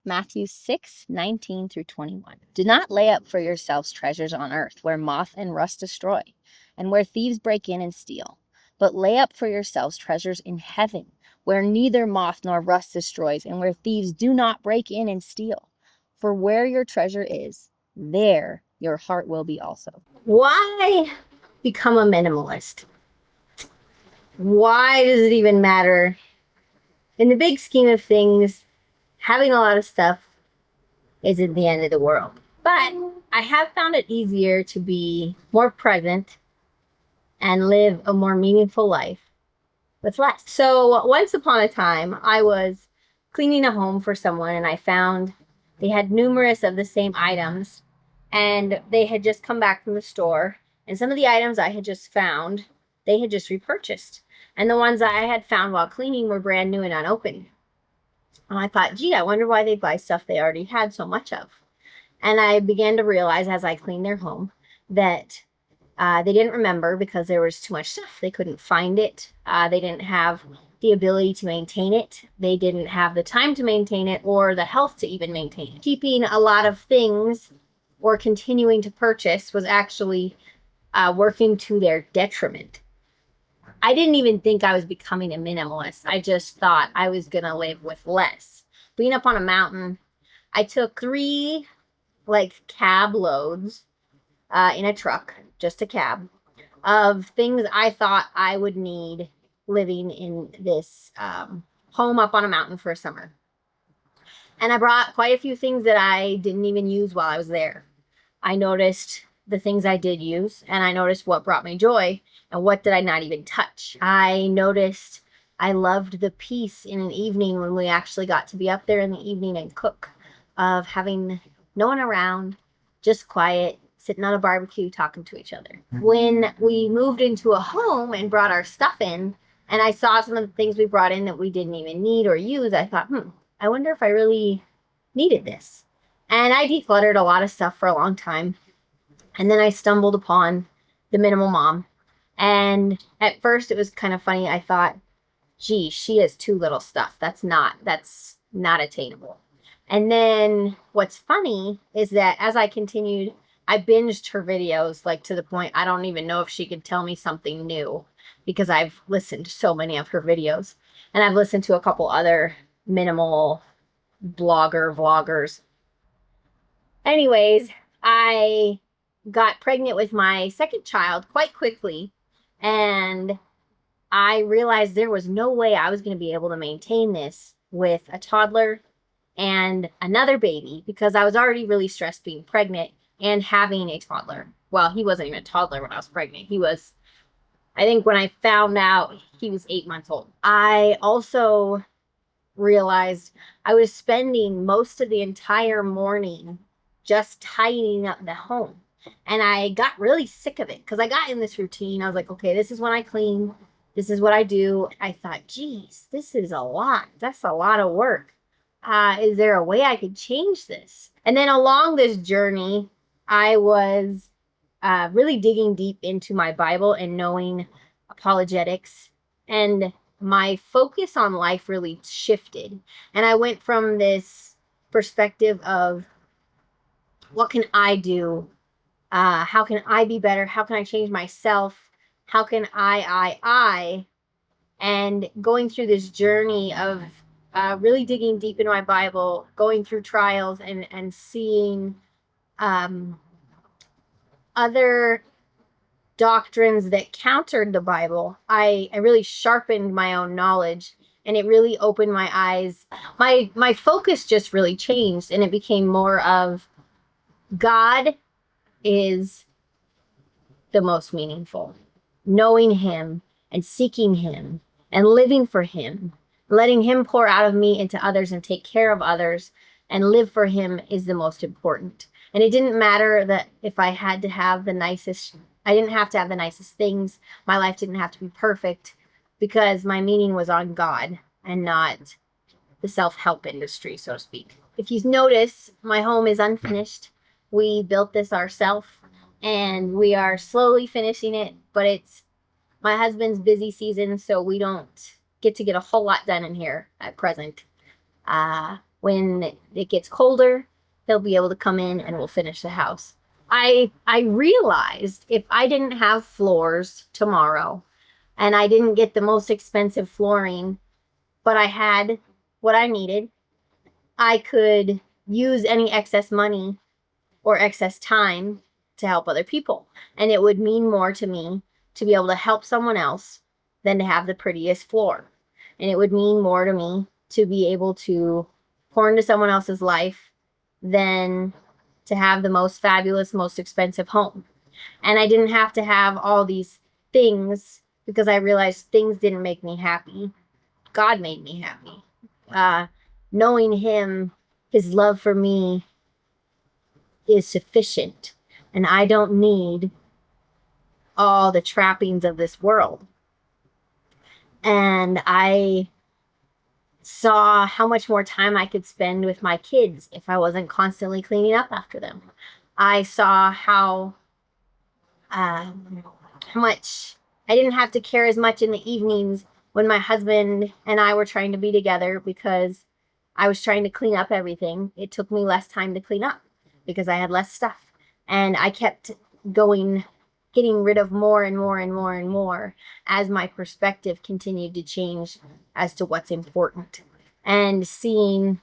Matthew 6:19 through 21. Do not lay up for yourselves treasures on earth, where moth and rust destroy, and where thieves break in and steal. But lay up for yourselves treasures in heaven, where neither moth nor rust destroys, and where thieves do not break in and steal. For where your treasure is, there your heart will be also. Why become a minimalist? Why does it even matter? In the big scheme of things, having a lot of stuff isn't the end of the world. But I have found it easier to be more present and live a more meaningful life with less. So once upon a time, I was cleaning a home for someone and I found they had numerous of the same items and they had just come back from the store. And some of the items I had just found, they had just repurchased. And the ones I had found while cleaning were brand new and unopened. And I thought, gee, I wonder why they buy stuff they already had so much of. And I began to realize as I cleaned their home that they didn't remember because there was too much stuff. They couldn't find it. They didn't have the ability to maintain it. They didn't have the time to maintain it or the health to even maintain it. Keeping a lot of things or continuing to purchase was actually working to their detriment. I didn't even think I was becoming a minimalist. I just thought I was going to live with less. Being up on a mountain, I took 3 cab loads in a truck, just a cab, of things I thought I would need living in this home up on a mountain for a summer. And I brought quite a few things that I didn't even use while I was there. I noticed the things I did use, and I noticed what brought me joy and what did I not even touch. I noticed I loved the peace in an evening when we actually got to be up there in the evening and cook, of having no one around, just quiet, sitting on a barbecue, talking to each other. When we moved into a home and brought our stuff in, and I saw some of the things we brought in that we didn't even need or use, I thought, I wonder if I really needed this. And I decluttered a lot of stuff for a long time. And then I stumbled upon the Minimal Mom. And at first it was kind of funny. I thought, gee, she has too little stuff. That's not attainable. And then what's funny is that as I continued, I binged her videos to the point I don't even know if she could tell me something new because I've listened to so many of her videos. And I've listened to a couple other minimal vloggers. Anyways, I got pregnant with my second child quite quickly, and I realized there was no way I was going to be able to maintain this with a toddler and another baby because I was already really stressed being pregnant and having a toddler. Well, he wasn't even a toddler when I was pregnant. He was, I think when I found out, he was 8 months old. I also realized I was spending most of the entire morning just tidying up the home. And I got really sick of it because I got in this routine. I was like, okay, this is when I clean. This is what I do. I thought, geez, this is a lot. That's a lot of work. Is there a way I could change this? And then along this journey, I was really digging deep into my Bible and knowing apologetics. And my focus on life really shifted. And I went from this perspective of what can I do? How can I be better? How can I change myself? How can I? And going through this journey of really digging deep into my Bible, going through trials and seeing other doctrines that countered the Bible, I really sharpened my own knowledge, and it really opened my eyes. My focus just really changed, and it became more of God is the most meaningful. Knowing him and seeking him and living for him, letting him pour out of me into others and take care of others and live for him is the most important. And it didn't matter that if I had to have the nicest, I didn't have to have the nicest things. My life didn't have to be perfect because my meaning was on God and not the self-help industry, so to speak. If you notice, my home is unfinished. We built this ourselves and we are slowly finishing it, but it's my husband's busy season, so we don't get to get a whole lot done in here at present. when it gets colder, he'll be able to come in and we'll finish the house. I realized if I didn't have floors tomorrow and I didn't get the most expensive flooring, but I had what I needed, I could use any excess money or excess time to help other people. And it would mean more to me to be able to help someone else than to have the prettiest floor. And it would mean more to me to be able to pour into someone else's life than to have the most fabulous, most expensive home. And I didn't have to have all these things because I realized things didn't make me happy. God made me happy. Knowing him, his love for me is sufficient. And I don't need all the trappings of this world. And I saw how much more time I could spend with my kids if I wasn't constantly cleaning up after them. I saw how much I didn't have to care as much in the evenings when my husband and I were trying to be together because I was trying to clean up everything. It took me less time to clean up because I had less stuff. And I kept going, getting rid of more and more and more and more as my perspective continued to change as to what's important. And seeing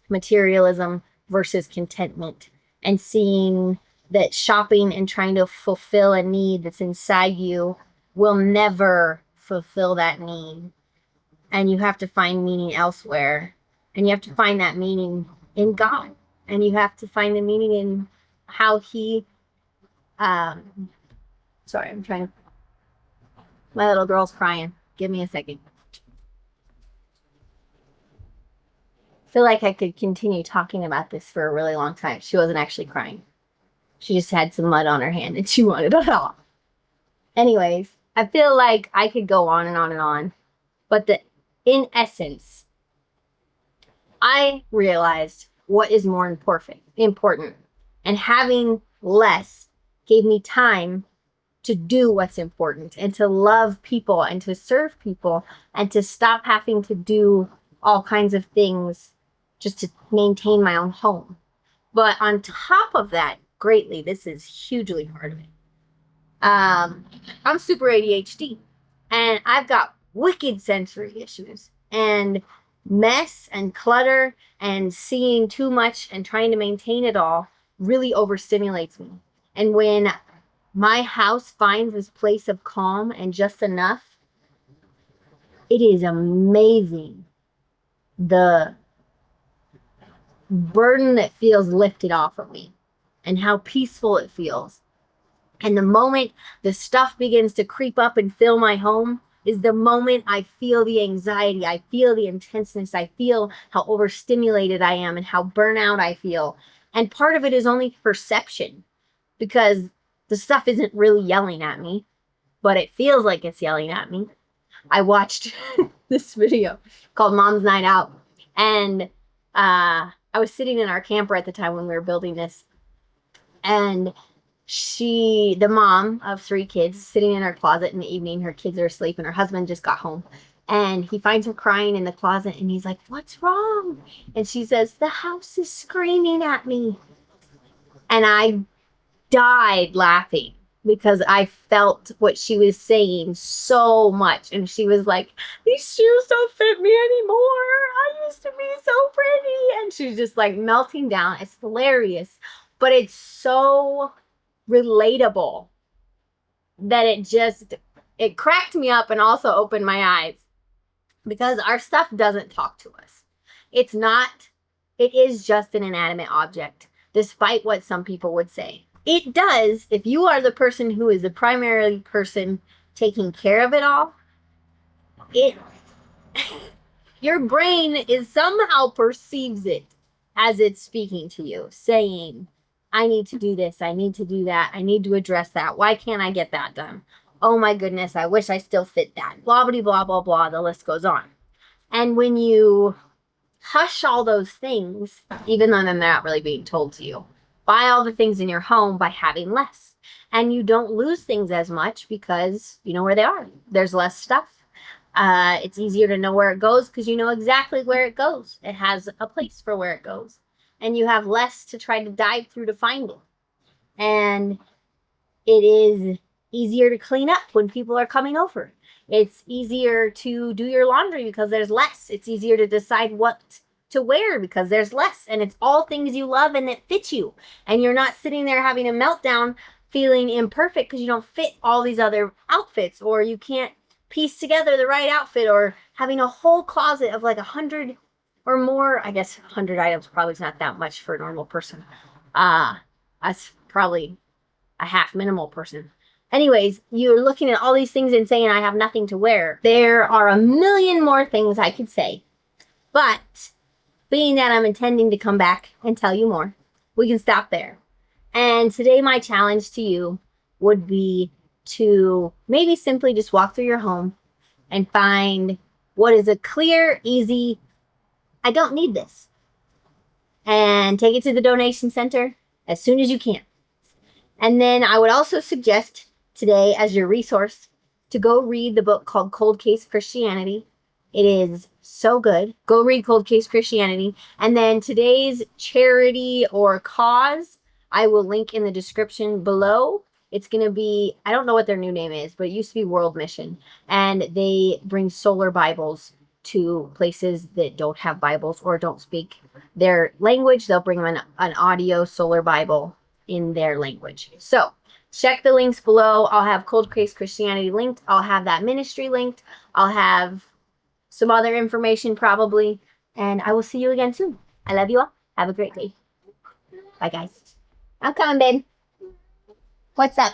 materialism versus contentment, and seeing that shopping and trying to fulfill a need that's inside you will never fulfill that need. And you have to find meaning elsewhere. And you have to find that meaning in God. And you have to find the meaning in how he, sorry, I'm trying to, my little girl's crying. Give me a second. I feel like I could continue talking about this for a really long time. She wasn't actually crying. She just had some mud on her hand and she wanted it off. Anyways, I feel like I could go on and on and on. But in essence, I realized what is more important. And having less gave me time to do what's important and to love people and to serve people and to stop having to do all kinds of things just to maintain my own home. But on top of that, greatly, this is hugely part of it. I'm super ADHD and I've got wicked sensory issues, and mess and clutter and seeing too much and trying to maintain it all really overstimulates me. And when my house finds this place of calm and just enough, it is amazing the burden that feels lifted off of me and how peaceful it feels. And the moment the stuff begins to creep up and fill my home is the moment I feel the anxiety, I feel the intenseness, I feel how overstimulated I am and how burnout I feel. And part of it is only perception because the stuff isn't really yelling at me, but it feels like it's yelling at me. I watched this video called Mom's Night Out, and I was sitting in our camper at the time when we were building this, and the mom of 3 kids, sitting in her closet in the evening. Her kids are asleep and her husband just got home, and he finds her crying in the closet and he's like, "What's wrong?" And she says, "The house is screaming at me." And I died laughing because I felt what she was saying so much. And she was like, "These shoes don't fit me anymore. I used to be so pretty." And she's just like melting down. It's hilarious, but it's so relatable that it cracked me up and also opened my eyes, because our stuff doesn't talk to us. It is just an inanimate object, despite what some people would say. It does if you are the person who is the primary person taking care of it all. Your brain is somehow perceives it as it's speaking to you, saying, "I need to do this, I need to do that, I need to address that. Why can't I get that done? Oh my goodness, I wish I still fit that." Blah, blah, blah, blah, blah, the list goes on. And when you hush all those things, even though they're not really being told to you, buy all the things in your home by having less. And you don't lose things as much because you know where they are. There's less stuff. It's easier to know where it goes because you know exactly where it goes. It has a place for where it goes. And you have less to try to dive through to find it. And it is easier to clean up when people are coming over. It's easier to do your laundry because there's less. It's easier to decide what to wear because there's less. And it's all things you love and that fit you. And you're not sitting there having a meltdown feeling imperfect because you don't fit all these other outfits, or you can't piece together the right outfit, or having a whole closet of like 100 or more. I guess 100 items probably is not that much for a normal person. That's probably a half minimal person. Anyways, you're looking at all these things and saying, I have nothing to wear. There are a million more things I could say. But being that I'm intending to come back and tell you more, we can stop there. And today my challenge to you would be to maybe simply just walk through your home and find what is a clear, easy, I don't need this. And take it to the donation center as soon as you can. And then I would also suggest today, as your resource, to go read the book called Cold Case Christianity. It is so good. Go read Cold Case Christianity. And then today's charity or cause, I will link in the description below. It's going to be, I don't know what their new name is, but it used to be World Mission. And they bring solar Bibles to places that don't have Bibles or don't speak their language. They'll bring them an audio solar Bible in their language. So check the links below. I'll have Cold Case Christianity linked. I'll have that ministry linked. I'll have some other information probably. And I will see you again soon. I love you all. Have a great day. Bye, guys. I'm coming, babe. What's up?